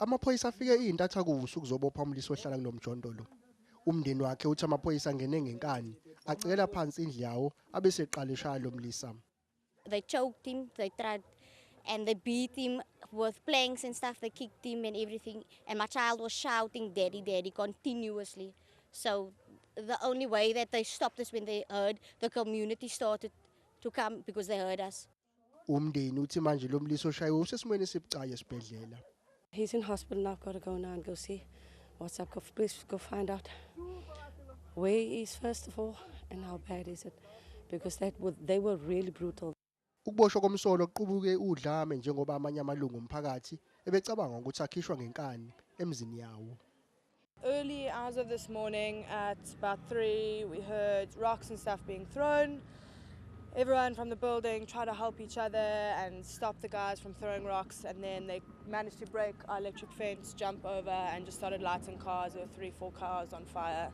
Amaphoyisa afike intathakusa ukuzobopha umlisi ohlala kunomjondolo. Umndeni wakhe uthi amaphoyisa angene ngenkani, acekela phansi indlu yawo abese eqala eshaya lo mlisa. They choked him, they tried, and they beat him with planks and stuff. They kicked him and everything. And my child was shouting, "Daddy, Daddy," continuously. So the only way that they stopped is when they heard the community started to come because they heard us. Umndeni uthi manje lo mlisa oshayiwe usesimweni esibucayi esibhedlela. He's in hospital now. I've got to go now and go see what's up. Please go find out where he is first of all and how bad is it, because they were really brutal. Ukuboshwa komsolo kuqubuke udlame njengoba amanye amalungu omphakathi ebecabanga ukuthi akhishwa ngenkani emzini yawo. Early hours of this morning at about 3, we heard rocks and stuff being thrown. Everyone from the building tried to help each other and stop the guys from throwing rocks, and then they managed to break our electric fence, jump over and just started lighting cars. There were 3-4 cars on fire.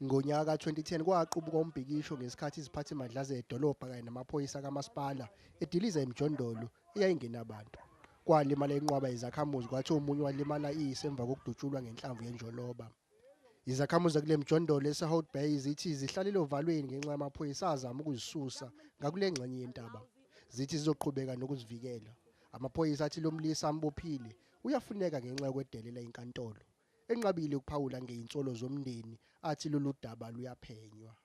Ngonyaka ka2010 kwaqubuka umbhikisho ngesikhathi iziphathimadla zedolobha kanye namaphoyisa kamasipala ediliza emjondolo eyayingenabantu. Kwalimala inqwaba izakhamuzi kwathi umunye walimala isemva kokudutshulwa ngenhlamvu yenjoloba. Izakhamuzi kule mjondolo eSouth Bay zithi zihlalile ovalweni ngenxa yamaphoyisa azama ukuzisusa ngakule ngxenye yentaba. Zithi zizoqhubeka nokuzivikela. Amaphoyisa athi lo mlisa ambophile uyafuneka ngenxa yokwedelela inkantolo. Enqabile ukuphawula ngeinsolo zomndeni athi lolu daba luyaphenywa.